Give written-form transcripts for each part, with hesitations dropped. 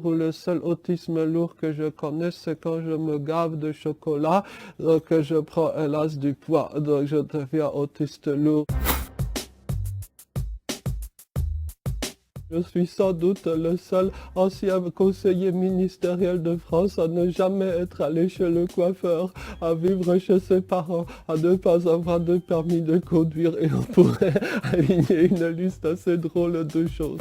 Ou le seul autisme lourd que je connais, c'est quand je me gave de chocolat, donc je prends hélas du poids, donc je deviens autiste lourd. Je suis sans doute le seul ancien conseiller ministériel de France à ne jamais être allé chez le coiffeur, à vivre chez ses parents, à ne pas avoir de permis de conduire et on pourrait aligner une liste assez drôle de choses.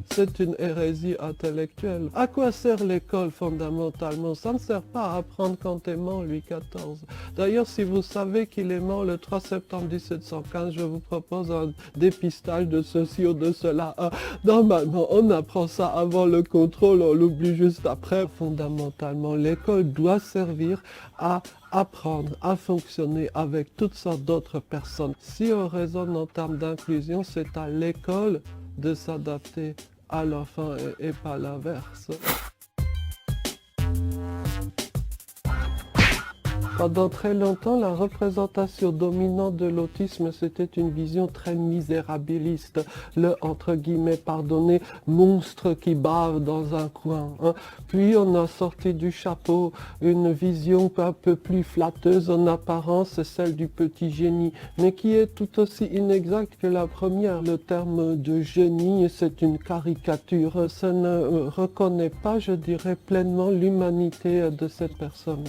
C'est une hérésie intellectuelle. À quoi sert l'école fondamentalement? Ça ne sert pas à apprendre quand est mort Louis XIV. D'ailleurs, si vous savez qu'il est mort le 3 septembre 1715, je vous propose un dépistage de ceci ou de cela. Normalement, on apprend ça avant le contrôle, on l'oublie juste après. Fondamentalement, l'école doit servir à apprendre à fonctionner avec toutes sortes d'autres personnes. Si on raisonne en termes d'inclusion, c'est à l'école de s'adapter à l'enfant et pas l'inverse. Pendant très longtemps, la représentation dominante de l'autisme, c'était une vision très misérabiliste. Le, entre guillemets, pardonnez, monstre qui bave dans un coin. Puis on a sorti du chapeau une vision un peu plus flatteuse en apparence, celle du petit génie, mais qui est tout aussi inexacte que la première. Le terme de génie, c'est une caricature. Ça ne reconnaît pas, je dirais, pleinement l'humanité de cette personne.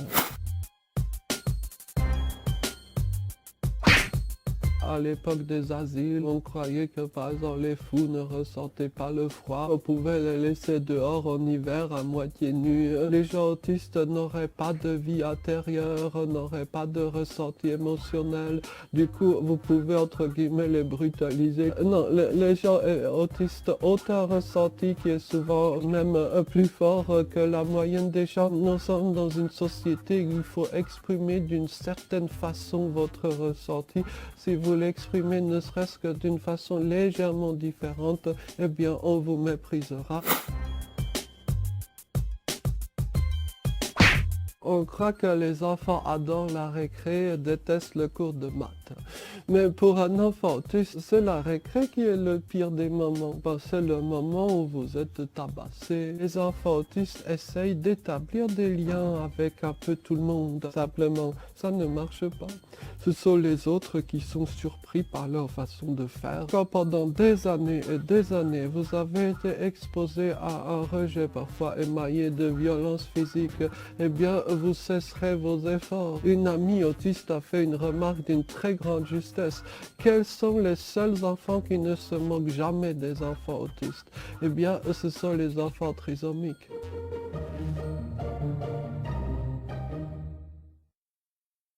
À l'époque des asiles, on croyait que par exemple les fous ne ressentaient pas le froid. On pouvait les laisser dehors en hiver à moitié nus. Les gens autistes n'auraient pas de vie intérieure, n'auraient pas de ressenti émotionnel. Du coup, vous pouvez entre guillemets les brutaliser. Non, les gens autistes ont un ressenti qui est souvent même plus fort que la moyenne des gens. Nous sommes dans une société où il faut exprimer d'une certaine façon votre ressenti. Si vous l'exprimez ne serait-ce que d'une façon légèrement différente, eh bien on vous méprisera. On croit que les enfants adorent la récré et détestent le cours de maths. Mais pour un enfant autiste, c'est la récré qui est le pire des moments. C'est le moment où vous êtes tabassé. Les enfants autistes essayent d'établir des liens avec un peu tout le monde. Simplement, ça ne marche pas. Ce sont les autres qui sont surpris par leur façon de faire. Quand pendant des années et des années, vous avez été exposé à un rejet parfois émaillé de violence physique, eh bien, vous cesserez vos efforts. Une amie autiste a fait une remarque d'une très grande justesse. Quels sont les seuls enfants qui ne se moquent jamais des enfants autistes? Eh bien, ce sont les enfants trisomiques.